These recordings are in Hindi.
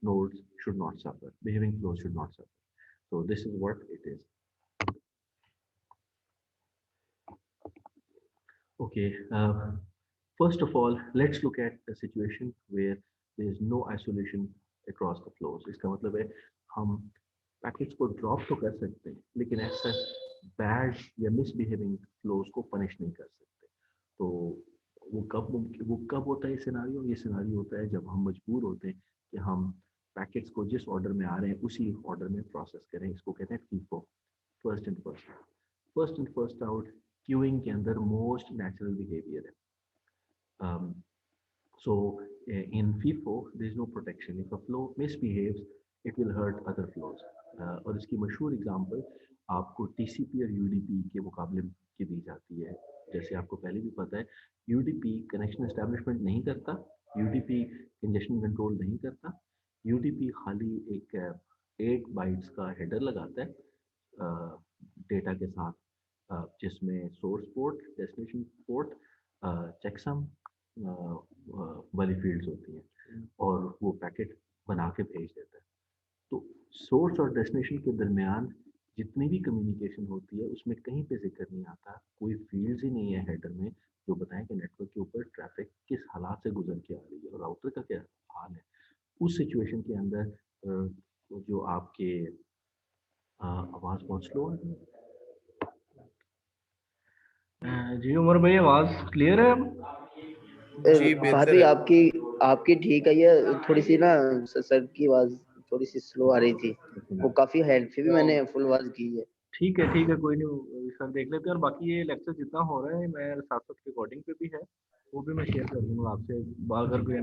nodes should not suffer, behaving flows should not suffer. So this is what it is. Okay, first of all, let's look at a situation where there is no isolation across the flows. इसका मतलब है हम पैकेट्स को ड्रॉप तो कर सकते हैं, लेकिन ऐसा बैड या मिसबिहेविंग फ्लोज को पनिश नहीं कर सकते. तो वो कब होता है ये सिनारियो होता है जब हम मजबूर होते हैं कि हम पैकेट्स को जिस ऑर्डर में आ रहे हैं उसी ऑर्डर में प्रोसेस करें. इसको कहते हैं FIFO, first in first out. Queuing के अंदर मोस्ट नेचुरल बिहेवियर है. So in FIFO, there is no protection. If a flow misbehaves, it will hurt other flows. और इसकी मशहूर एग्जांपल आपको TCP और UDP के मुकाबले की दी जाती है. जैसे आपको पहले भी पता है, UDP कनेक्शन एस्टेब्लिशमेंट नहीं करता, UDP कंजेशन कंट्रोल नहीं करता. UDP खाली एक 8 बाइट्स का हेडर लगाता है डेटा के साथ, जिसमें source port, destination port, checksum वाली फील्ड्स होती हैं और वो पैकेट बना के भेज देता है. तो सोर्स और डेस्टिनेशन के दरमियान जितनी भी कम्युनिकेशन होती है उसमें कहीं पे जिक्र नहीं आता, कोई फील्ड्स ही नहीं है हेडर में जो बताएं कि नेटवर्क के ऊपर ट्रैफिक किस हालात से गुजर के आ रही है और राउटर का क्या हाल है. उस सिचुएशन के अंदर जो आपके आवाज़ बहुत स्लो है. जी उमर भाई, आवाज क्लियर है? जी फहद भाई, आपकी आपकी ठीक है. ये थोड़ी सी ना सर की आवाज थोड़ी सी स्लो आ रही थी. वो काफी हैंड से भी मैंने फुल आवाज की है. ठीक है, कोई नहीं सर, देख लेते हैं. और बाकी ये लेक्चर जितना हो रहा है मैं साथ साथ रिकॉर्डिंग पे भी है, वो भी मैं शेयर कर दूंगा आपसे अगर कोई.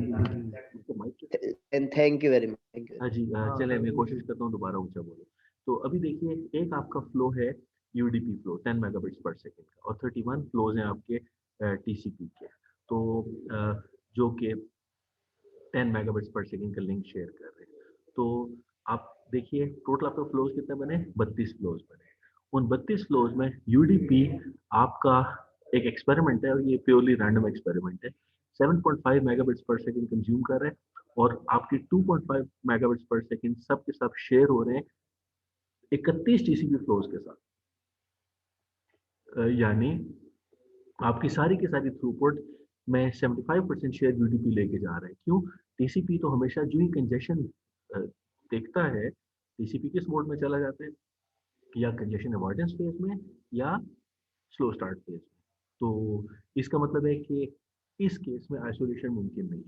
Thank you very much. Thank you. हाँ जी, चले मैं कोशिश करता हूँ दोबारा ऊंचा बोले. तो अभी देखिए, एक आपका फ्लो है यूडीपी फ्लो 10 मेगाबिट्स पर सेकंड का, और 31 फ्लोज हैं आपके टीसीपी के. तो जो कि 10 मेगाबिट्स पर सेकंड का लिंक शेयर कर रहे हैं. तो आप देखिए टोटल आपका फ्लोज कितने बने, 32 फ्लोज बने. उन 32 फ्लोज में यूडीपी आपका एक एक्सपेरिमेंट है, और ये प्योरली रैंडम एक्सपेरिमेंट है. 7.5 मेगाबिट्स पर सेकंड कंज्यूम कर रहे हैं, और आपकी 2.5 मेगाबिट्स पर सेकंड सब के सब शेयर हो रहे हैं 31 टीसीपी फ्लोज के साथ. यानी आपकी सारी की सारी थ्रूपुट में 75% शेयर यूडीपी लेके जा रहे हैं. क्यों? टीसीपी तो हमेशा जो ही कंजेशन देखता है, टीसीपी किस मोड में चला जाता है, या कंजेशन अवॉइडेंस फेज में या स्लो स्टार्ट फेज में. तो इसका मतलब है कि इस केस में आइसोलेशन मुमकिन नहीं है.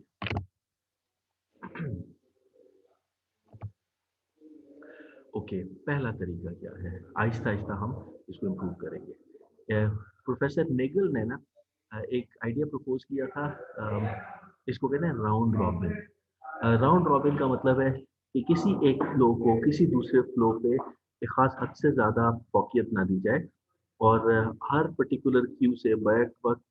ओके, पहला तरीका क्या है, आहिस्ता आहिस्ता हम इसको इम्प्रूव करेंगे. प्रोफेसर नेगल ने ना एक आइडिया प्रपोज किया था, इसको कहते हैं राउंड रॉबिन. राउंड रॉबिन का मतलब है कि किसी एक फ्लो को किसी दूसरे फ्लो पे एक खास हद से ज़्यादा फौकियत ना दी जाए, और हर पर्टिकुलर क्यू से बैक वक्त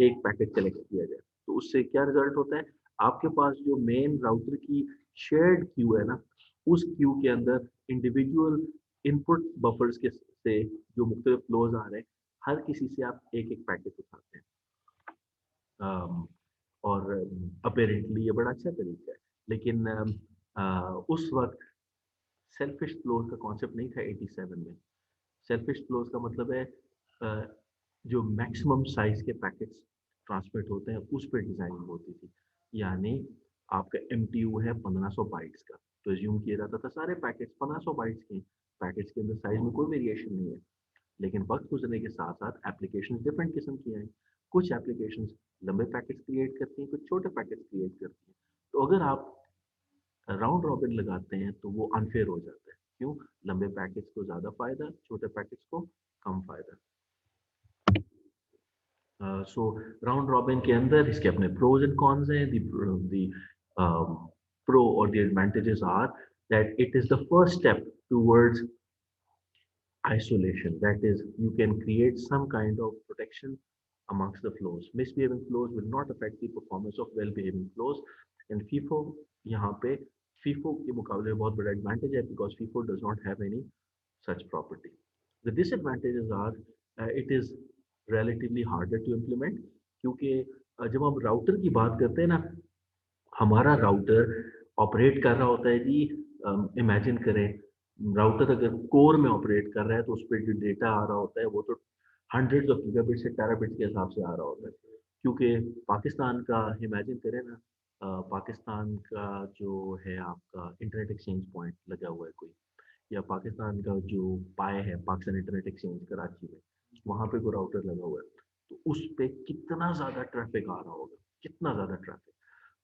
एक पैकेट कलेक्ट किया जाए. तो उससे क्या रिजल्ट होता है, आपके पास जो मेन राउटर की शेयर्ड क्यू है ना, उस क्यू के अंदर इंडिविजुअल इनपुट बफर्स के से जो मुख्तलिफ फ्लोज आ रहे हैं, हर किसी से आप एक एक पैकेट उठाते हैं. और अपेरेंटली ये बड़ा अच्छा तरीका है, लेकिन उस वक्त सेल्फिश फ्लोज का कॉन्सेप्ट नहीं था 87 में. सेल्फिश फ्लोज का मतलब है जो मैक्सिमम साइज के पैकेट्स ट्रांसमिट होते हैं उस पर डिज़ाइन होती थी. यानी आपका MTU है 1500 बाइट्स का, तो एज्यूम किया जाता था सारे पैकेट्स 1500 बाइट्स के. पैकेट्स के अंदर साइज में कोई वेरिएशन नहीं है, लेकिन वक्त गुजरने के साथ साथ एप्लीकेशन डिफरेंट किस्म की हैं. कुछ एप्लीकेशन लंबे पैकेट्स क्रिएट करती हैं, कुछ छोटे पैकेट्स क्रिएट करती हैं. तो अगर आप राउंड रॉबिन लगाते हैं तो वो अनफेयर हो जाता है. क्यों? लंबे पैकेट्स को ज़्यादा फायदा, छोटे पैकेट्स को कम फायदा. सो राउंड रॉबिन के अंदर इसके अपने प्रोज एंड कॉन्स हैं. दी pro or the advantages are that it is the first step towards isolation. That is, you can create some kind of protection amongst the flows. Misbehaving flows will not affect the performance of well-behaving flows. And FIFO यहाँ पे FIFO के मुकाबले बहुत बड़ा advantage है, because FIFO does not have any such property. The disadvantages are it is relatively harder to implement, क्योंकि जब हम राउटर की बात करते हैं ना, हमारा राउटर ऑपरेट कर रहा होता है जी, इमेजिन करें राउटर अगर कोर में ऑपरेट कर रहा है तो उस पर जो डेटा आ रहा होता है वो तो हंड्रेड्स ऑफ गीगाबिट से टेराबिट के हिसाब से आ रहा होता है, क्योंकि पाकिस्तान का इमेजिन करें ना, पाकिस्तान का जो है आपका इंटरनेट एक्सचेंज पॉइंट लगा हुआ है कोई, या पाकिस्तान का जो पाए है पाकिस्तान इंटरनेट एक्सचेंज कराची में, वहाँ पे कोई राउटर लगा हुआ है, तो उस पे कितना ज़्यादा ट्रैफिक आ रहा होगा, कितना ज़्यादा ट्रैफिक।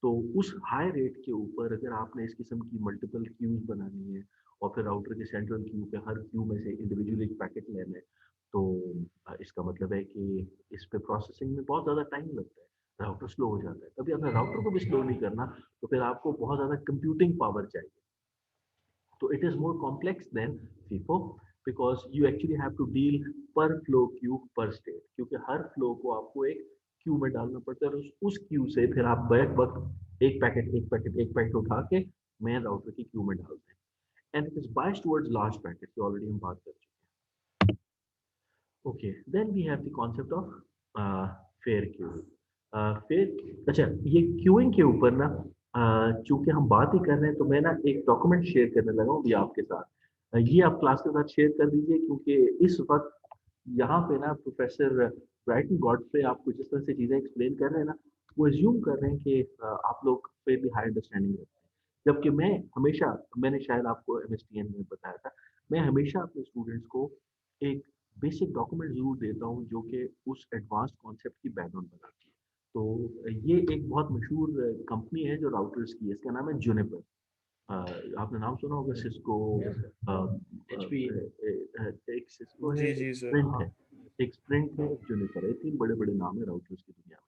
तो उस हाई रेट के ऊपर अगर आपने इस किस्म की मल्टीपल क्यूज बनानी है और फिर राउटर के सेंट्रल क्यू पे हर क्यू में से इंडिविजुअली एक पैकेट लेना है, तो इसका मतलब है कि इस पे प्रोसेसिंग में बहुत ज़्यादा टाइम लगता है, राउटर स्लो हो जाता है। कभी अपने राउटर को भी स्लो नहीं करना तो फिर आपको बहुत ज़्यादा कंप्यूटिंग पावर चाहिए। So it is more complex than FIFO because you actually have to deal per flow queue per state, क्योंकि हर फ्लो को आपको एक क्यू में डालना पड़ता है और उस क्यू से फिर आप बैक वक्त एक पैकेट उठा के मेन राउटर की क्यू में डालते हैं, and it is biased towards large packet की ऑलरेडी हम बात कर चुके हैं। Okay, then we have the concept of fair queue. Fair, अच्छा ये क्यूइंग के ऊपर ना चूंकि हम बात ही कर रहे हैं तो मैं ना एक डॉक्यूमेंट शेयर करने लगा हूँ अभी आपके साथ। ये आप क्लास के साथ शेयर कर दीजिए, क्योंकि इस वक्त यहाँ पे ना प्रोफेसर ब्राइटन गॉडफ्रे आपको जिस तरह से चीज़ें एक्सप्लेन कर रहे हैं ना, वो एज्यूम कर रहे हैं कि आप लोग फिर भी हाई अंडरस्टैंडिंग रखते हैं, जबकि मैं हमेशा, मैंने शायद आपको MSTN में बताया था, मैं हमेशा अपने स्टूडेंट्स को एक बेसिक डॉक्यूमेंट जरूर देता हूँ जो कि उस एडवांस कॉन्सेप्ट की बैकग्राउंड बनाती है। तो ये एक बहुत मशहूर कंपनी है जो राउटर्स की है, इसका नाम है जूनिपर। आपने नाम सुना होगा, सिस्को, HP, एक सिस्को है, जी सर। स्प्रिंट है, एक स्प्रिंट है, एक जूनिपर है, तीन बड़े बड़े नाम है राउटर्स की दुनिया में।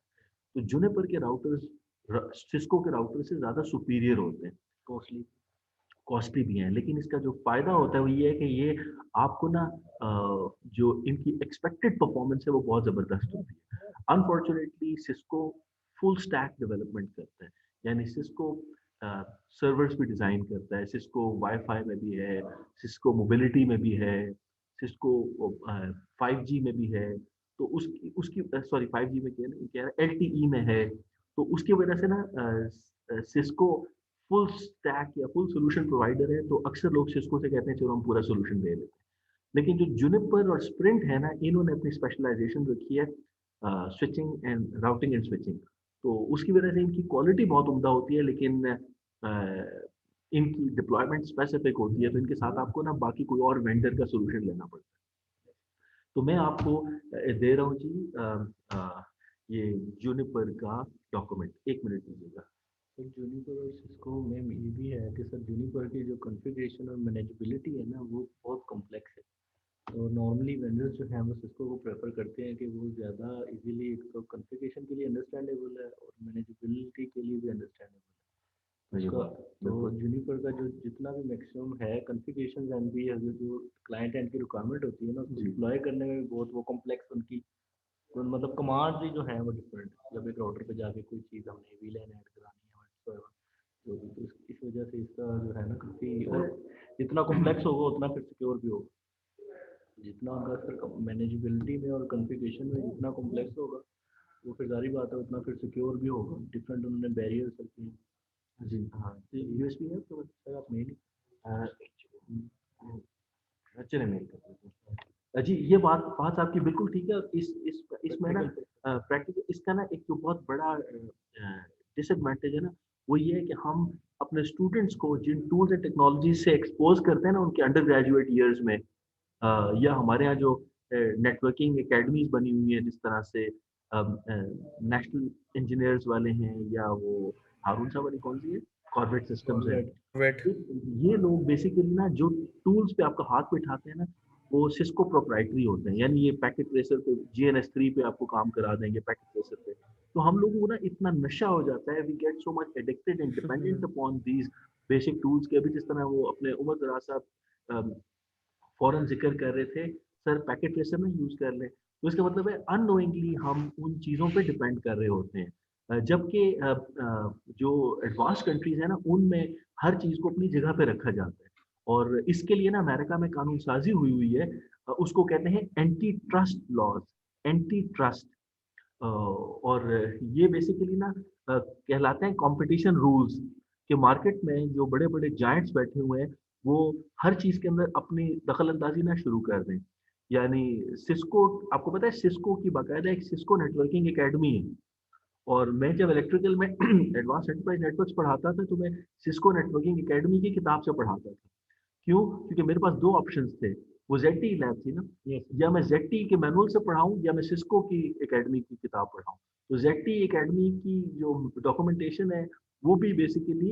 तो जूनिपर के राउटर्स सिस्को के राउटर से ज़्यादा सुपीरियर होते हैं, कॉस्टली भी हैं, लेकिन इसका जो फायदा होता है वो ये है कि ये आपको ना जो इनकी एक्सपेक्टेड परफॉर्मेंस है वो बहुत ज़बरदस्त होती है। Unfortunately Cisco full stack development करता है, यानी सिस्को सर्वर्स भी डिज़ाइन करता है, सिस्को वाईफाई में भी है, सिस्को मोबिलिटी में भी है, सिस्को 5G में भी है, तो उसकी उसकी सॉरी 5G में कह रहा है, LTE में है, तो उसकी वजह से ना सिस्को फुल स्टैक या फुल सोल्यूशन प्रोवाइडर है, तो अक्सर लोग सिस्को से कहते हैं चलो हम पूरा सोल्यूशन दे देते हैं। लेकिन जो जूनिपर और स्प्रिंट है ना, इन्होंने अपनी स्पेशलाइजेशन रखी है switching and routing and switching, तो उसकी वजह से इनकी क्वालिटी बहुत उम्दा होती है, लेकिन इनकी डिप्लॉयमेंट स्पेसिफिक होती है, तो इनके साथ आपको ना बाकी कोई और वेंडर का सोल्यूशन लेना पड़ता है। तो मैं आपको दे रहा हूँ जी ये जूनिपर का डॉक्यूमेंट, 1 मिनट दीजिएगा। सर जूनिपर और सिस्को में ये भी है कि सर जूनिपर की जो कॉन्फ़िगरेशन और मैनेजेबिलिटी है ना वो बहुत कॉम्प्लेक्स है, तो नॉर्मली वेंडर्स जो हैं वो सिस्को को प्रेफर करते हैं कि वो ज़्यादा इजीली एक तो कॉन्फ़िगरेशन के लिए अंडरस्टैंडेबल है और मैनेजेबिलिटी के लिए भी अंडरस्टैंडेबल है उसका। तो जूनिपर का जो जितना भी मैक्सिमम है कॉन्फ़िगरेशन एंड भी जो क्लाइंट एंड की रिक्वायरमेंट होती है ना उसको डिप्लॉय करने में भी बहुत वो कॉम्प्लेक्स उनकी तो मतलब कमांड भी जो है वो डिफरेंट, जब एक राउटर पे जाके कोई चीज़ हमने VLAN ऐड करानी है तो इस वजह से इसका जो है ना काफ़ी, और जितना कॉम्प्लेक्स होगा उतना फिर सिक्योर भी होगा, जितना उनका सर मैनेजेबिलिटी में और कॉन्फ़िगरेशन में जितना कॉम्प्लेक्स होगा वो फिर जारी बात है उतना फिर सिक्योर भी होगा। डिफरेंट उन्होंने बैरियर्स रखे हैं। जी हाँ, USB है तो सर आप मेल चले मेल कर दीजिए जी। ये बात आपकी बिल्कुल ठीक है। इसमें ना प्रैक्टिकल इसका ना एक जो बहुत बड़ा डिसएडवांटेज है ना, वो ये है कि हम अपने स्टूडेंट्स को जिन टूल्स एंड टेक्नोलॉजी से एक्सपोज करते हैं ना उनके अंडर ग्रेजुएट ईयर्स में, या हमारे यहाँ जो नेटवर्किंग एकेडमीज बनी हुई है, जिस तरह से नेशनल इंजीनियर्स वाले हैं, या वो हारून साहब वाली कौन सी है, कॉर्पोरेट सिस्टम्स है, वेट ये लोग बेसिकली ना जो टूल्स पे आपका हाथ बैठाते हैं ना वो सिस्को प्रोप्राइटरी होते हैं, यानी ये पैकेट ट्रेसर पे GNS3 पे आपको काम करा देंगे पैकेट ट्रेसर पे। तो हम लोगों को ना इतना नशा हो जाता है, we get so much addicted and dependent upon these basic tools के। अभी जिस तरह वो अपने उमर दराज साहब फौरन जिक्र कर रहे थे, सर पैकेट ट्रेसर में यूज कर लें, तो इसका मतलब है अननोइंगली हम उन चीज़ों पे डिपेंड कर रहे होते हैं। जबकि जो एडवांस कंट्रीज है ना उनमें हर चीज़ को अपनी जगह पे रखा जाता है, और इसके लिए ना अमेरिका में कानून साजी हुई हुई है, उसको कहते हैं antitrust laws, antitrust, और ये बेसिकली ना कहलाते हैं कंपटीशन रूल्स, कि मार्केट में जो बड़े बड़े जायंट्स बैठे हुए हैं वो हर चीज के अंदर अपनी दखल अंदाजी ना शुरू कर दें। यानी सिस्को, आपको पता है सिस्को की बाकायदा एक सिस्को नेटवर्किंग एकेडमी है। और मैं जब इलेक्ट्रिकल में एडवांस एंटरप्राइज नेटवर्क्स पढ़ाता था तो मैं सिस्को नेटवर्किंग एकेडमी की किताब से पढ़ाता था। क्यों? क्योंकि मेरे पास दो ऑप्शंस थे, वो ZTE लैब थी ना, या मैं ZTE के मैनुअल से पढ़ाऊं या मैं सिस्को की एकेडमी की किताब पढ़ाऊं। तो ZTE एकेडमी की जो डॉक्यूमेंटेशन है वो भी बेसिकली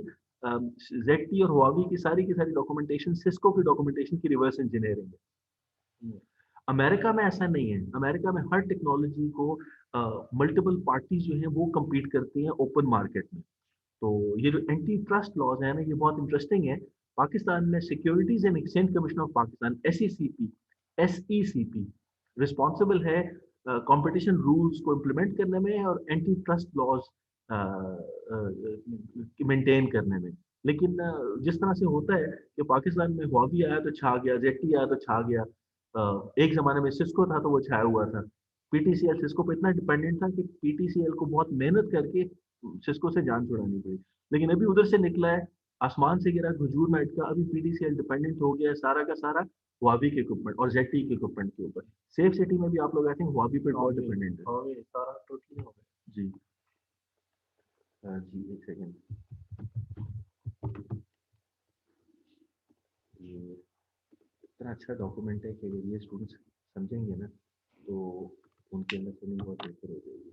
ZTE और हुआवी की सारी डॉक्यूमेंटेशन सिस्को की डॉक्यूमेंटेशन की रिवर्स इंजीनियरिंग है। अमेरिका में ऐसा नहीं है। अमेरिका में हर टेक्नोलॉजी को मल्टीपल पार्टीज जो हैं वो compete करती हैं ओपन मार्केट में। तो ये जो एंटी ट्रस्ट लॉज है ना, ये बहुत इंटरेस्टिंग है। पाकिस्तान में securities and exchange commission of Pakistan SECP responsible है कंपटीशन रूल्स को इम्प्लीमेंट करने में और एंटी ट्रस्ट लॉज मेंटेन करने में। लेकिन जिस तरह से होता है कि पाकिस्तान में हुआवी आया तो छा गया, ZTE आया तो छा गया, एक जमाने में सिस्को था तो वो छाया हुआ था। PTCL सिस्को पे इतना डिपेंडेंट था कि PTCL को बहुत मेहनत करके सिस्को से जान छुड़ानी पड़ी। लेकिन अभी उधर से निकला है, आसमान से गिरा खजूर मैट का, अभी PTCL डिपेंडेंट हो गया है सारा का सारा हुआवी के इक्विपमेंट और ZTE के इक्विपमेंट के ऊपर। सेफ सिटी में भी आप लोग आई थिंक हुआवी पे बहुत डिपेंडेंट है। सारा टोटली हो गया। जी जी, एक सेकेंड। ये इतना अच्छा डॉक्यूमेंट है कि अगर ये स्टूडेंट्स समझेंगे ना तो उनके अंदर बहुत बेहतर हो जाएगी।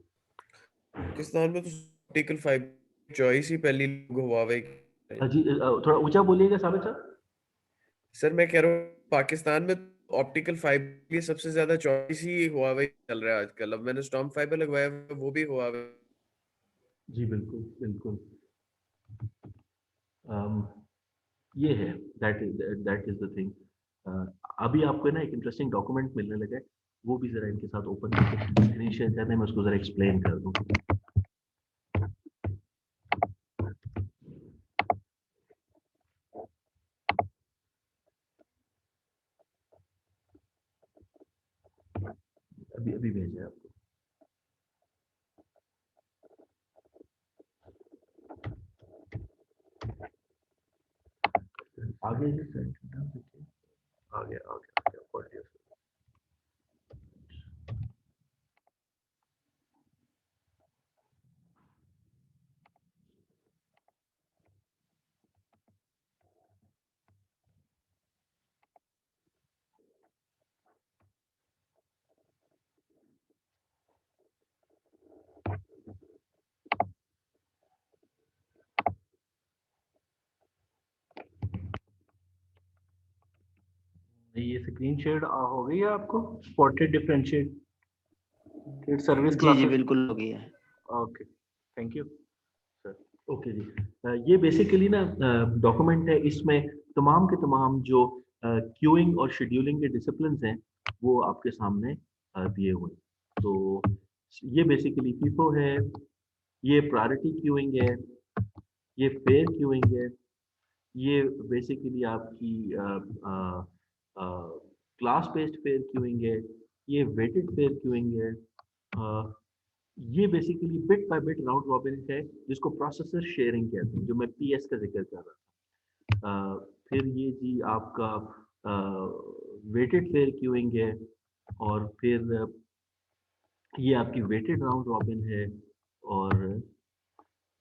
पाकिस्तान में तो ऑप्टिकल फाइबर चॉइस ही पहली हुआवे जी थोड़ा ऊंचा बोलिएगा साबित साहब। सर मैं कह रहा हूँ पाकिस्तान में ऑप्टिकल फाइबर की सबसे ज्यादा चॉइस ही हुआवे चल रहा है आजकल। अब मैंने स्टॉर्म फाइबर लगवाया है, वो भी हुआवे। जी बिल्कुल बिल्कुल। ये है, दैट इज द थिंग। अभी आपको ना एक इंटरेस्टिंग डॉक्यूमेंट मिलने लगा है, वो भी जरा इनके साथ ओपन करके स्क्रीन शेयर करने में उसको जरा एक्सप्लेन कर दूं। अभी अभी भेजा है आपको। आगे आ गया पढ़ लिया। ये स्क्रीन शेयर हो गई है आपको? स्पॉटेड डिफरेंशिएट सर्विस जी क्लासेस। बिल्कुल हो गया है। Okay, thank you sir. Okay जी, ये बेसिकली ना डॉक्यूमेंट है, इसमें तमाम के तमाम जो क्यूइंग और शेड्यूलिंग के डिसिप्लिन्स हैं वो आपके सामने दिए हुए हैं। तो ये बेसिकली FIFO है, ये प्रायोरिटी क्यूइंग है, ये फेयर क्यूइंग है, ये बेसिकली आपकी क्लास बेस्ड फेयर क्यूइंग है, ये वेटेड फेयर क्यूइंग है, ये basically bit by bit round robin है जिसको प्रोसेसर शेयरिंग कहते हैं, जो मैं PS का जिक्र कर रहा था। फिर ये जी आपका वेटेड फेयर क्यूइंग है, और फिर ये आपकी वेटेड राउंड रॉबिन है, और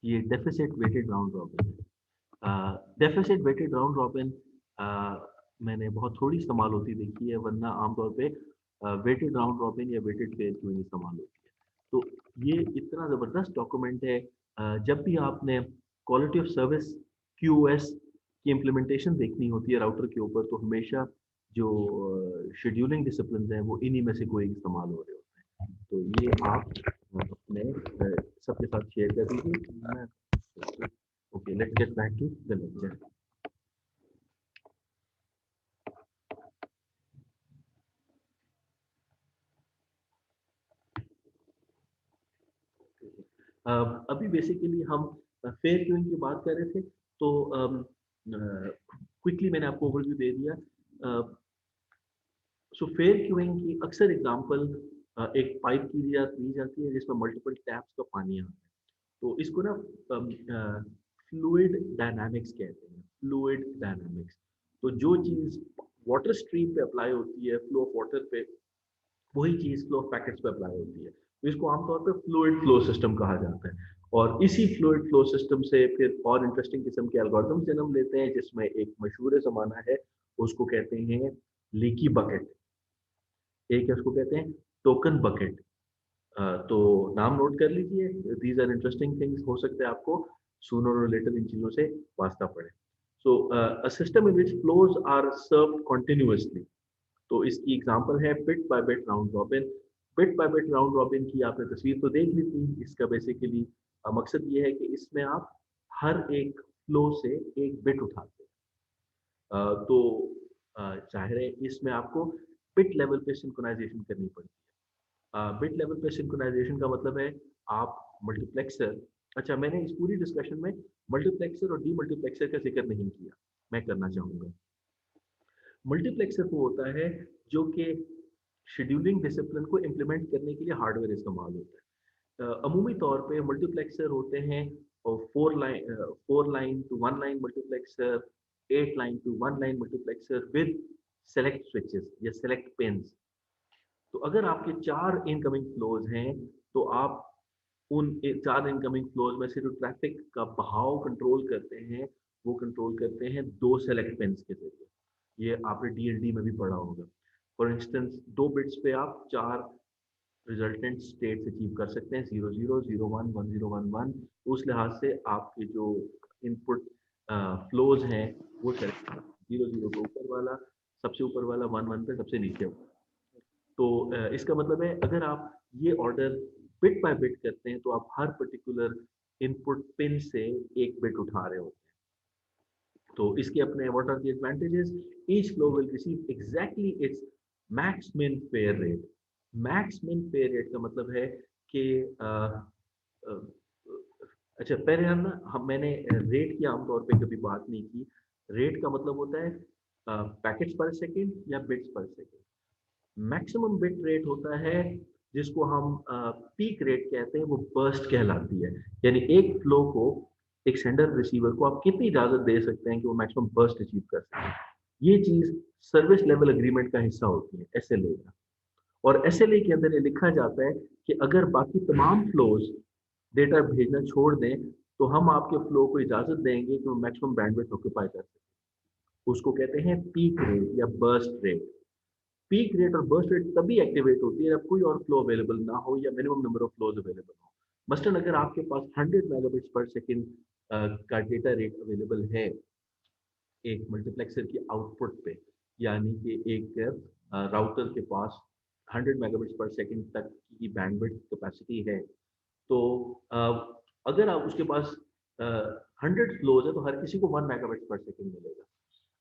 ये डेफिसिट वेटेड राउंड रॉबिन है। डेफिसिट वेटेड राउंड रॉबिन मैंने बहुत थोड़ी इस्तेमाल होती देखी है, वरना आमतौर पे वेटेड राउंड रॉबिन या वेटेड फेयर क्यूइंग इस्तेमाल होती है। तो ये इतना ज़बरदस्त डॉक्यूमेंट है, जब भी आपने क्वालिटी ऑफ सर्विस QoS की इम्प्लीमेंटेशन देखनी होती है राउटर के ऊपर, तो हमेशा जो शेड्यूलिंग डिसिप्लिन हैं वो इन्हीं में से कोई इस्तेमाल हो रहे होते हैं। तो ये आप अपने सबके साथ शेयर कर दीजिए। Okay, let's get back to the lecture. अभी बेसिकली हम फेयर क्यूइंग की बात कर रहे थे, तो क्विकली मैंने आपको ओवरव्यू दे दिया। सो फेयर क्यूइंग की अक्सर एग्जांपल एक पाइप की दी जाती है जिसमें मल्टीपल टैप्स का पानी आता है। तो इसको ना फ्लूइड डायनामिक्स कहते हैं, फ्लूइड डायनामिक्स। तो जो चीज वाटर स्ट्रीम पे अप्लाई होती है, फ्लो ऑफ वाटर पे, वही चीज फ्लो ऑफ पैकेट्स पे अप्लाई होती है। तो इसको आमतौर पे फ्लूइड फ्लो सिस्टम कहा जाता है। और इसी फ्लूइड फ्लो सिस्टम से फिर और इंटरेस्टिंग किस्म के एल्गोरिथम जन्म लेते हैं, जिसमें एक मशहूर जमाना है, उसको कहते हैं लीकी बकेट, एक है उसको कहते हैं टोकन बकेट। तो नाम नोट कर लीजिए, दीज आर इंटरेस्टिंग थिंग्स, हो सकता है आपको सूनर और लेटर इन चीजों से वास्ता पड़े। So a system in which flows are served continuously, तो इसकी एग्जांपल है bit by bit round robin. Bit by bit round robin की आपने तस्वीर तो देख ली थी। इसका बेसिकली मकसद ये है कि इसमें आप हर एक फ्लो से एक बिट उठाते हैं। तो जाहिर है इसमें आपको बिट लेवल पे सिंक्रोनाइजेशन करनी पड़ती है। बिट लेवल पे सिंक्रोनाइजेशन का मतलब है आप मल्टीप्लेक्सर, अच्छा मैंने इस पूरी डिस्कशन में मल्टीप्लेक्सर और डीमल्टीप्लेक्सर का जिक्र नहीं किया, मैं करना चाहूंगा। मल्टीप्लेक्सर वो होता है जो कि शेड्यूलिंग डिसिप्लिन को इम्प्लीमेंट करने के लिए हार्डवेयर इस्तेमाल होता है। अमूमी तौर पे मल्टीप्लेक्सर होते हैं और 4 line to 1 line multiplexer, 8 line to 1 line multiplexer with select switches या सेलेक्ट पिन्स। तो अगर आपके 4 इनकमिंग फ्लोज हैं, तो आप उन 4 इनकमिंग फ्लोज में से जो ट्रैफिक का बहाव कंट्रोल करते हैं, वो कंट्रोल करते हैं 2 सेलेक्ट पिन्स के जरिए। ये आपने डीएलडी में भी पढ़ा होगा। फॉर इंस्टेंस 2 बिट्स पे आप 4 रिजल्टेंट स्टेट्स अचीव कर सकते हैं, 0 0 0 1 1 0 1 1। उस लिहाज से आपके जो इनपुट फ्लोज हैं वो 0 0 के ऊपर वाला सबसे ऊपर वाला, 1 1 पे सबसे नीचे वाला। तो इसका मतलब है अगर आप ये ऑर्डर बिट बाय बिट करते हैं, तो आप हर पर्टिकुलर इनपुट पिन से एक बिट उठा रहे होते हैं। तो इसके अपने what are the advantages? Each flow will receive exactly its max min fair rate. Max min fair rate का मतलब है कि अच्छा पहले मैंने रेट की आमतौर पे कभी बात नहीं की। रेट का मतलब होता है पैकेट्स पर सेकेंड या बिट्स पर सेकेंड। मैक्सिमम बिट रेट होता है जिसको हम पीक रेट कहते हैं, वो बर्स्ट कहलाती है। यानी एक फ्लो को, एक सेंडर रिसीवर को आप कितनी इजाजत दे सकते हैं कि वो मैक्सिमम बर्स्ट अचीव कर सके। ये चीज सर्विस लेवल एग्रीमेंट का हिस्सा होती है, एसएलए का। और एसएलए के अंदर ये लिखा जाता है कि अगर बाकी तमाम फ्लोज डेटा भेजना छोड़ दें, तो हम आपके फ्लो को इजाजत देंगे कि वो मैक्सिमम बैंडविड्थ ऑक्यूपाई कर सके। उसको कहते हैं पीक रेट या बर्स्ट रेट। पीक रेट और बर्स्ट रेट तभी एक्टिवेट होती है जब कोई और फ्लो अवेलेबल ना हो या minimum number of flows available हो। मसलन अगर आपके पास 100 मेगाबिट्स पर सेकंड का डेटा रेट अवेलेबल है एक मल्टीप्लेक्सर की आउटपुट पे, यानी कि एक राउटर के पास 100 मेगाबिट्स पर सेकंड तक की बैंडविड्थ कैपेसिटी है, तो अगर आप उसके पास 100 फ्लोज है तो हर किसी को 1 मेगाबिट्स पर सेकंड मिलेगा।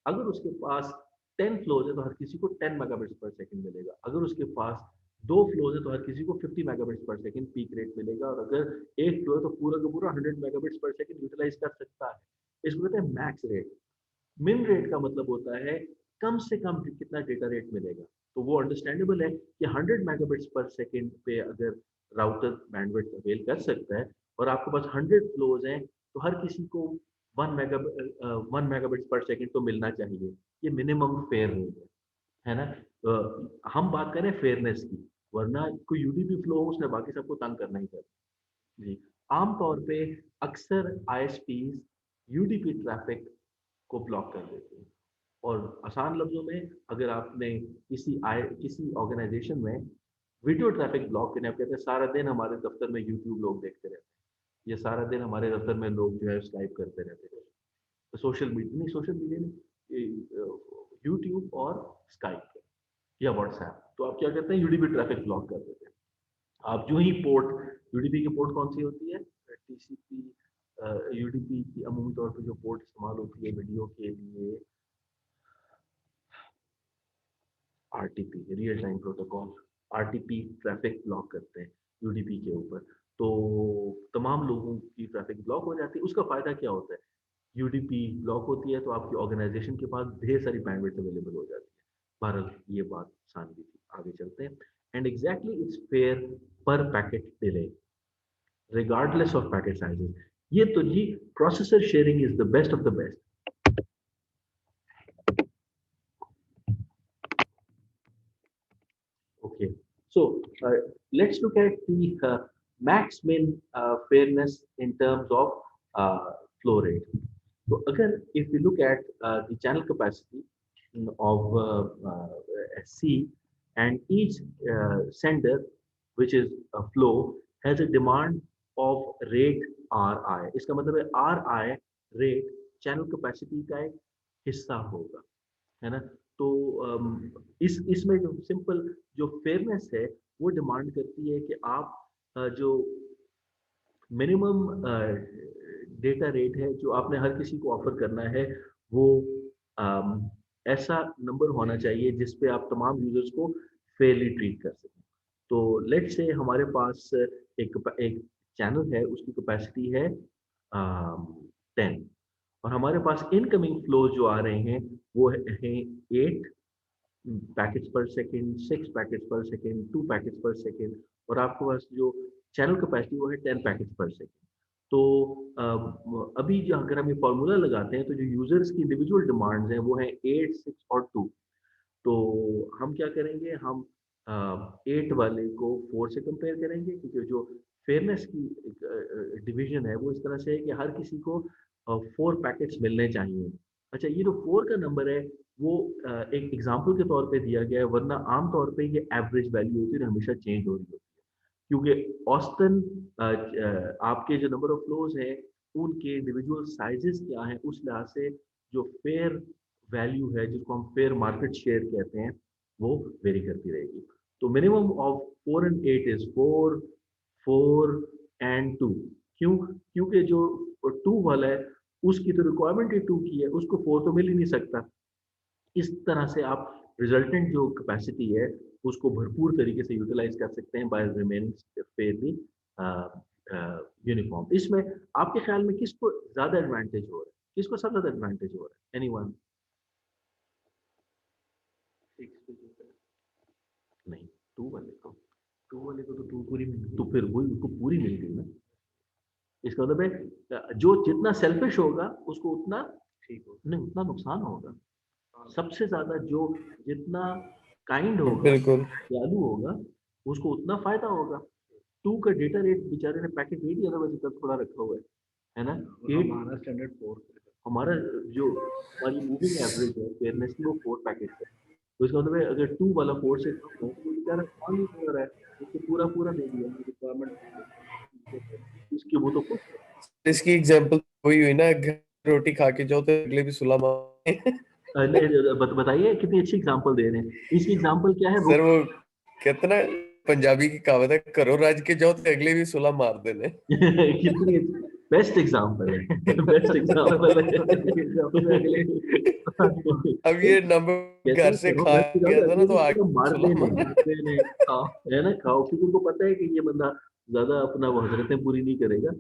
अगर उसके पास 10 फ्लोज है तो हर किसी को 10 मेगाबिट्स पर सेकंड मिलेगा। अगर उसके पास 2 फ्लोज है तो हर किसी को 50 मेगाबिट्स पर सेकंड पीक रेट मिलेगा। और अगर एक फ्लो है तो पूरा का पूरा 100 मेगाबिट्स पर सेकंड यूटिलाइज कर सकता है। इसको कहते हैं मैक्स रेट। मिन रेट का मतलब होता है कम से कम कितना डेटा रेट मिलेगा। तो वो अंडरस्टैंडेबल है कि 100 मेगाबिट्स पर सेकंड पे अगर राउटर बैंडविड्थ अवेल कर सकता है और आपके पास 100 फ्लोज हैं, तो हर किसी को 1 मेगाबिट्स पर सेकंड तो मिलना चाहिए। ये मिनिमम फेयर रेट है ना। हम बात करें फेयरनेस की, वरना कोई यूडीपी फ्लो हो उसने बाकी सबको तंग करना ही करना जी। आमतौर पे अक्सर आईएसपीज यूडीपी ट्रैफिक को ब्लॉक कर देते हैं। और आसान लफ्जों में, अगर आपने किसी ऑर्गेनाइजेशन में वीडियो ट्रैफिक ब्लॉक करने, आप कहते हैं सारा दिन हमारे दफ्तर में यूट्यूब लोग देखते रहते हैं, या सारा दिन हमारे दफ्तर में लोग जो है स्काइप करते रहते हैं, तो सोशल मीडिया नहीं, यूट्यूब और स्काइप या व्हाट्सएप, तो आप क्या करते हैं, यूडीपी ट्रैफिक ब्लॉक कर देते हैं। आप जो ही पोर्ट, यूडीपी की पोर्ट कौन सी होती है, टीसीपी। यूडीपी की अमूमी तौर पर जो पोर्ट इस्तेमाल होती है वीडियो के लिए, RTP, real time protocol, RTP traffic block करते हैं यूडीपी के ऊपर। तो तमाम लोगों की ट्रैफिक ब्लॉक हो जाती है। उसका फायदा क्या होता है, यूडीपी ब्लॉक होती है तो आपकी ऑर्गेनाइजेशन के पास ढेर सारी बैंडविड्थ अवेलेबल हो जाती है। बहरहाल ये बात आसान भी थी, आगे चलते हैं। एंड एग्जैक्टली इट्स फेयर पर packet delay regardless of packet sizes. ये तो जी processor sharing is the best of the best. Okay, so let's look at the max min fairness in terms of flow rate. So again, if we look at the channel capacity of C, and each sender, which is a flow, has a demand of rate Ri. इसका मतलब है Ri rate channel capacity का एक हिस्सा होगा, है ना. तो इसमें जो सिंपल जो फेयरनेस है वो डिमांड करती है कि आप जो मिनिमम डेटा रेट है जो आपने हर किसी को ऑफर करना है वो ऐसा नंबर होना चाहिए जिस पे आप तमाम यूजर्स को फेयरली ट्रीट कर सकें. तो लेट्स से हमारे पास एक चैनल है, उसकी कैपेसिटी है 10, और हमारे पास इनकमिंग फ्लो जो आ रहे हैं वो है 8 पैकेट्स पर सेकेंड, 6 पैकेट्स पर सेकेंड, 2 पैकेट्स पर सेकेंड, और आपके पास जो चैनल कैपेसिटी वो है 10 पैकेट्स पर सेकेंड. तो अभी जो अगर हम ये फॉर्मूला लगाते हैं तो जो यूजर्स की इंडिविजुअल डिमांड्स हैं वो है 8, 6 और 2. तो हम क्या करेंगे, हम 8 वाले को 4 से कंपेयर करेंगे, क्योंकि जो फेयरनेस की डिवीजन है वो इस तरह से है कि हर किसी को 4 पैकेट्स मिलने चाहिए. अच्छा, ये जो 4 का नंबर है वो एक एग्जांपल के तौर पे दिया गया है, वरना आम तौर पे ये एवरेज वैल्यू होती है, हमेशा चेंज हो रही होती है, क्योंकि औसतन आपके जो नंबर ऑफ फ्लोज हैं उनके इंडिविजुअल साइजेस क्या हैं, उस लिहाज से जो फेयर वैल्यू है जिसको हम फेयर मार्केट शेयर कहते हैं वो वेरी करती रहेगी. तो minimum of 4 and 8 is 4, 4 and 2. क्योंकि जो 2 वाला है उसकी तो रिक्वायरमेंट ही 2 की है, उसको 4 तो मिल ही नहीं सकता. इस तरह से आप रिजल्टेंट जो कैपेसिटी है उसको भरपूर तरीके से यूटिलाइज कर सकते हैं बाय रिमेनिंग फेयरली यूनिफॉर्म. इसमें आपके ख्याल में किसको ज्यादा एडवांटेज हो रहा है, किसको सबसे ज्यादा एडवांटेज हो रहा है? एनीवन? नहीं, 2 वाले को तो 2 पूरी मिल गई, तो फिर वही उसको पूरी मिल गई ना. इसका मतलब है जो जितना सेल्फिश होगा उसको उतना ठीक होगा, नहीं उतना नुकसान होगा. सबसे ज्यादा जो जितना काइंड होगा, बिल्कुल दयालु होगा, उसको उतना फायदा होगा. 2 का डेटा रेट बेचारे ने पैकेट रेट ही अलग तक थोड़ा रखा हुआ है ना. हमारा स्टैंडर्ड 4, हमारा जो हमारी मूविंग एवरेज है फेयरनेस की वो 4 पैकेट है. तो इसका मतलब है अगर 2 वाला 4 से कम है तो बेचारा कौन नहीं कर रहा है, उसको पूरा पूरा दे दिया रिक्वायरमेंट, उसकी वो तो खुश है. इसकी एग्जांपल वही हुई ना, घर रोटी खा के जाओ तो अगले भी सुला मार. बताइए कितनी अच्छी एग्जांपल दे रहे हैं. इसकी एग्जांपल क्या है? सर वो कहते ना पंजाबी की कहावत है, घरों राज के जाओ तो अगले भी सुला मार देने. कितनी बेस्ट एग्जांपल है, बेस्ट एग्जांपल है. अब ये नंबर घर से खा गया था ना तो आगे मार सुला देने मार. खाओ, है ना, खाओ, क्योंकि उनको पता है कि ये बंदा ज्यादा अपना वो हजरतें पूरी नहीं करेगा,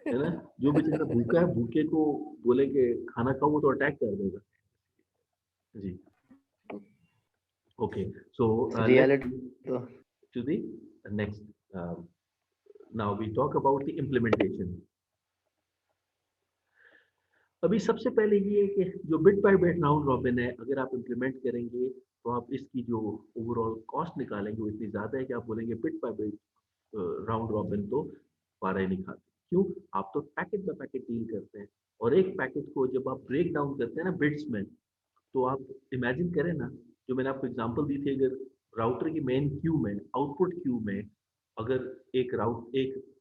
है ना. जो बेचारा भूखा है, भूखे को बोले कि खाना खाओ, वो तो अटैक कर देगा जी. Okay, so let's reality तो to the next. Now we talk about the implementation. अभी सबसे पहले ये है कि जो bit by bit round robin है, अगर आप इम्प्लीमेंट करेंगे तो आप इसकी जो ओवरऑल कॉस्ट निकालेंगे वो इतनी ज़्यादा है कि आप बोलेंगे bit by bit round robin तो पारा ही नहीं खाते. क्यों? आप तो पैकेट बाय पैकेट डील करते हैं, और एक पैकेट को जब आप ब्रेक डाउन करते हैं ना बिट्स में, तो आप इमेजिन करें ना, जो मैंने आपको एग्जांपल दी थी, अगर राउटर की मेन क्यू में, आउटपुट क्यू में, अगर एक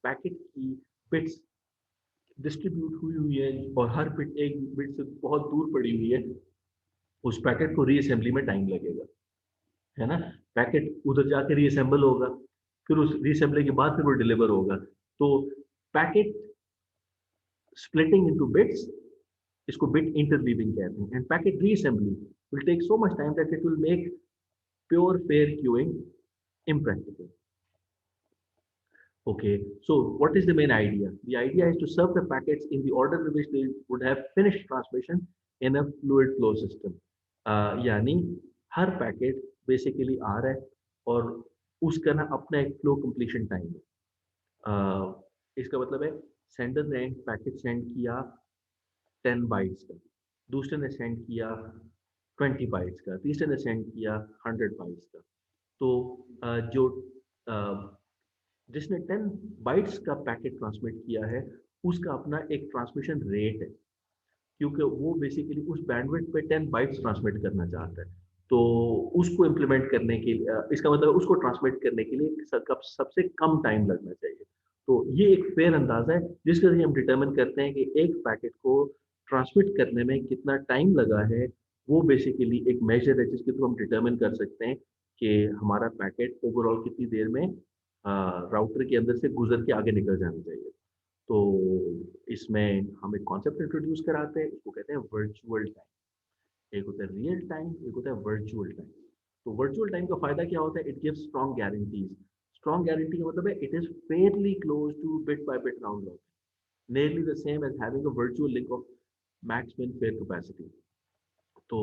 पैकेट की बिट्स डिस्ट्रीब्यूट हुई है और हर बिट एक बिट से बहुत दूर पड़ी हुई है, उस पैकेट को रीअसेंबली में टाइम लगेगा, है ना. पैकेट उधर जाके रीअसेंबल होगा, फिर उस रीअसेंबली के बाद फिर वो डिलीवर होगा. तो पैकेट स्प्लिटिंग इनटू बिट्स, इसको बिट इंटरलीविंग कहते हैं, end packet reassembly will take so much time that it will make pure fair queuing impractical. Okay, so what is the main idea? The idea is to serve the packets in the order in which they would have finished transmission in a fluid flow system. यानी हर पैकेट बेसिकली आ रहा है और उसका ना अपना एक फ्लो कंप्लीशन टाइम है. इसका मतलब है सेंडर ने पैकेट सेंड किया 10 बाइट्स का, दूसरे ने सेंड किया 20 बाइट्स का, तीसरे ने सेंड किया 100 बाइट्स का। तो जो जिसने 10 बाइट्स का पैकेट ट्रांसमिट किया है उसका अपना एक ट्रांसमिशन रेट है, क्योंकि वो बेसिकली उस बैंडविड्थ पे 10 बाइट्स ट्रांसमिट करना चाहता है। तो उसको इम्प्लीमेंट करने के लिए इसका मतलब उसको ट्रांसमिट करने के लिए सबसे कम टाइम लगना चाहिए। तो ये एक फेयर अंदाजा है जिसके जरिए हम डिटरमिन करते हैं कि एक पैकेट को ट्रांसमिट करने में कितना टाइम लगा है। वो बेसिकली एक मेजर है जिसके थ्रू हम डिटरमिन कर सकते हैं कि हमारा पैकेट ओवरऑल कितनी देर में राउटर के अंदर से गुजर के आगे निकल जाना चाहिए। तो इसमें हम एक कॉन्सेप्ट इंट्रोड्यूस कराते हैं, इसको कहते हैं वर्चुअल टाइम। एक होता है रियल टाइम, एक होता है वर्चुअल टाइम। तो वर्चुअल टाइम का फायदा क्या होता है? It gives strong guarantees. Strong guarantee का मतलब है it is fairly close two bit by bit round robin, nearly the same as having a virtual link of max min fair capacity। तो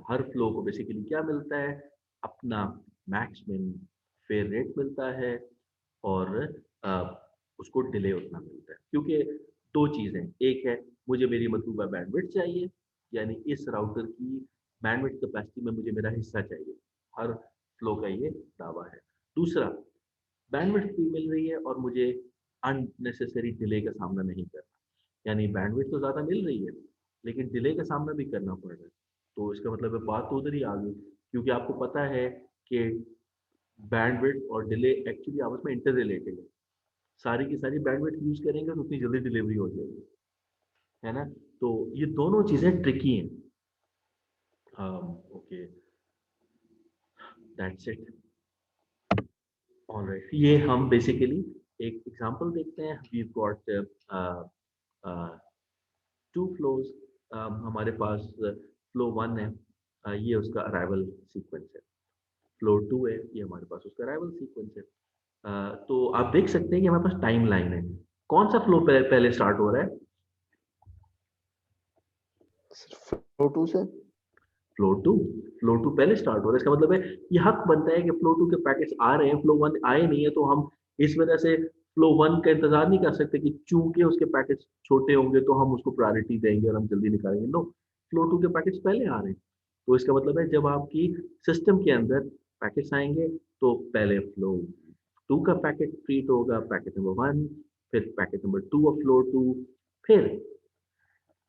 हर फ्लो को बेसिकली क्या मिलता है? अपना मैक्स मिन फेयर रेट मिलता है और उसको डिले उतना मिलता है, क्योंकि दो चीज़ें, एक है मुझे मेरी मतलूबा बैंडविड्थ चाहिए, यानी इस राउटर की बैंडविड्थ कैपेसिटी में मुझे मेरा हिस्सा चाहिए, हर फ्लो का ये दावा है। दूसरा, बैंडविड्थ भी मिल रही है और मुझे अननेसेसरी डिले का सामना नहीं करना, यानी बैंडविड्थ तो ज़्यादा मिल रही है लेकिन डिले का सामना भी करना पड़ रहा है। तो इसका मतलब है बात तो उधर ही आ गई, क्योंकि आपको पता है कि बैंडविड्थ और डिले एक्चुअली आपस में इंटर रिलेटेड है। सारी की सारी बैंडविड्थ यूज करेंगे तो उतनी जल्दी डिलीवरी हो जाएगी, है ना। तो ये दोनों चीजें ट्रिकी हैं। Okay, that's it. ऑलराइट, ये हम बेसिकली एक एग्जांपल देखते हैं। We got 2 flows. हमारे पास फ्लो 1 है, ये उसका अराइवल सीक्वेंस है। फ्लो 2 है, ये हमारे पास उसका अराइवल सीक्वेंस है। तो आप देख सकते हैं कि हमारे पास टाइम लाइन है। कौन सा फ्लो पहले स्टार्ट हो रहा है? फ्लो 2 से। फ्लो 2 पहले स्टार्ट हो रहा है। इसका मतलब है ये हक बनता है कि फ्लो 2 के पैकेट्स आ रहे हैं, फ्लो 1 आए नहीं है, तो हम इस वजह से फ्लो 1 का इंतजार नहीं कर सकते कि चूंकि उसके पैकेट्स छोटे होंगे तो हम उसको प्रायोरिटी देंगे और हम जल्दी निकालेंगे। नो, फ्लो 2 के पैकेट्स पहले आ रहे हैं। तो इसका मतलब है जब आपकी सिस्टम के अंदर पैकेट्स आएंगे तो पहले फ्लो 2 का पैकेट ट्रीट होगा, पैकेट नंबर 1, फिर पैकेट नंबर 2 ऑफ फ्लो 2। फिर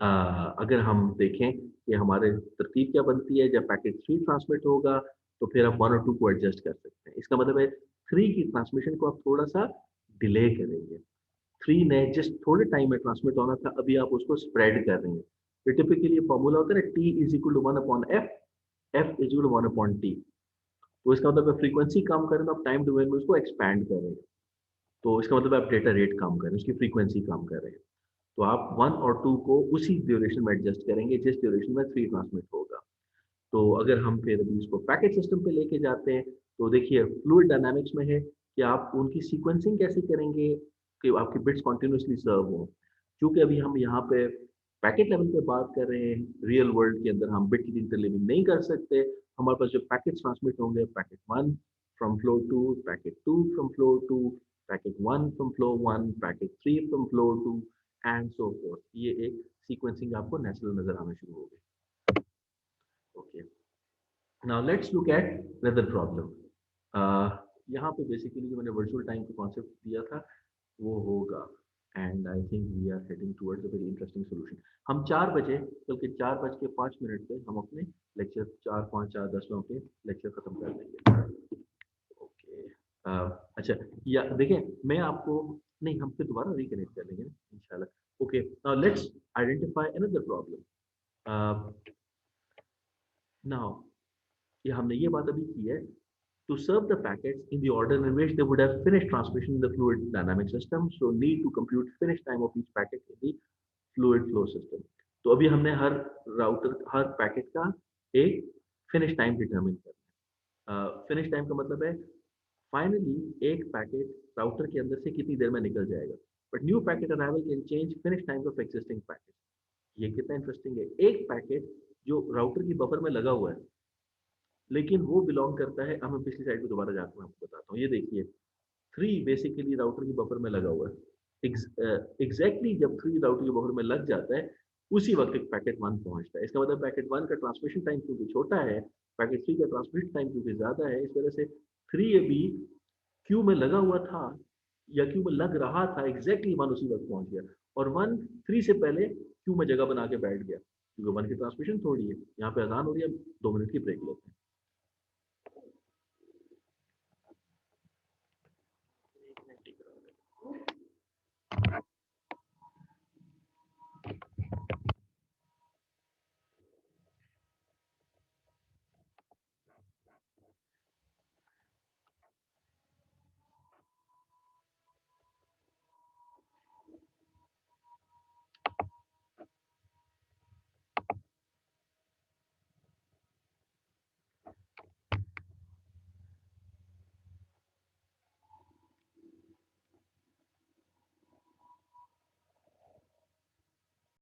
अगर हम देखें कि हमारे तरतीब क्या बनती है, जब पैकेट 3 ट्रांसमिट होगा तो फिर आप 1 और 2 को एडजस्ट कर सकते हैं। इसका मतलब है 3 की ट्रांसमिशन को आप थोड़ा सा डिले करेंगे। 3 ने जिस थोड़े टाइम में ट्रांसमिट होना था, अभी आप उसको स्प्रेड कर रहे हैं। तो टिपिकली फॉर्मूला होता है ना, T is equal to 1 upon F, F is equal to 1 upon T। तो इसका मतलब फ्रीक्वेंसी कम करें तो आप टाइम डोमेन में उसको एक्सपैंड कर रहे हैं। तो इसका मतलब आप डेटा रेट कम कर रहे हैं, उसकी फ्रीक्वेंसी कम कर रहे हैं। तो आप 1 और 2 को उसी ड्यूरेशन में एडजस्ट करेंगे जिस ड्यूरेशन में 3 ट्रांसमिट होगा। तो अगर हम फिर अभी इसको पैकेट सिस्टम पे लेके जाते हैं तो देखिए फ्लूइड डायनामिक्स में है कि आप उनकी सीक्वेंसिंग कैसे करेंगे कि आपके बिट्स कॉन्टिन्यूसली सर्व हो। क्योंकि अभी हम यहाँ पे पैकेट लेवल पे बात कर रहे हैं, रियल वर्ल्ड के अंदर हम बिट की इंटरलीविंग नहीं कर सकते। हमारे पास जो पैकेट्स ट्रांसमिट होंगे, packet 1 from flow 2, packet 2 from flow 2, packet 1 from flow 1, packet 3 from flow 2 and so fourth. ये एक सीक्वेंसिंग आपको नेचुरल नजर आना शुरू हो गई। Okay, now let's look at another problem. यहाँ पे बेसिकली जो मैंने वर्चुअल टाइम का कॉन्सेप्ट दिया था वो होगा, and I think we are heading towards a very interesting solution. हम 4 बजे, बल्कि 4:05 पे हम अपने लेक्चर 4, 5, 4, 10 पे लेक्चर खत्म कर देंगे। ओके, अच्छा, या देखें मैं आपको, नहीं हम फिर दोबारा रिकनेक्ट कर लेंगे इंशाल्लाह। Okay, now let's identify another problem. Now ये हमने ये बात अभी की है, to serve the packets in the order in which they would have finished transmission in the fluid dynamic system, so need to compute finish time of each packet in the fluid flow system। तो अभी हमने हर राउटर, हर पैकेट का एक फिनिश टाइम डिटरमिन करना है। फिनिश टाइम का मतलब है फाइनली एक पैकेट राउटर के अंदर से कितनी देर में निकल जाएगा। But new packet arrival can change finish time of existing packet. ये कितना इंटरेस्टिंग है, एक पैकेट जो राउटर की बफर में लगा हुआ है लेकिन वो बिलोंग करता है, अब मैं पिछली साइड पे दोबारा जाकर आपको बताता हूँ। ये देखिए 3 बेसिकली राउटर की बफर में लगा हुआ है, एग्जैक्टली जब 3 राउटर की बफर में लग जाता है उसी वक्त एक पैकेट 1 पहुंचता है। इसका मतलब पैकेट 1 का ट्रांसमिशन टाइम क्योंकि छोटा है, पैकेट 3 का ट्रांसमिशन टाइम क्योंकि ज्यादा है, इस वजह से 3 अभी क्यू में लगा हुआ था या क्यू में लग रहा था, एग्जैक्टली 1 उसी वक्त पहुंच गया और 1 3 से पहले क्यू में जगह बना के बैठ गया क्योंकि 1 की ट्रांसमिशन थोड़ी है। यहाँ पे अजान हो रही है, 2 मिनट की ब्रेक लेते हैं।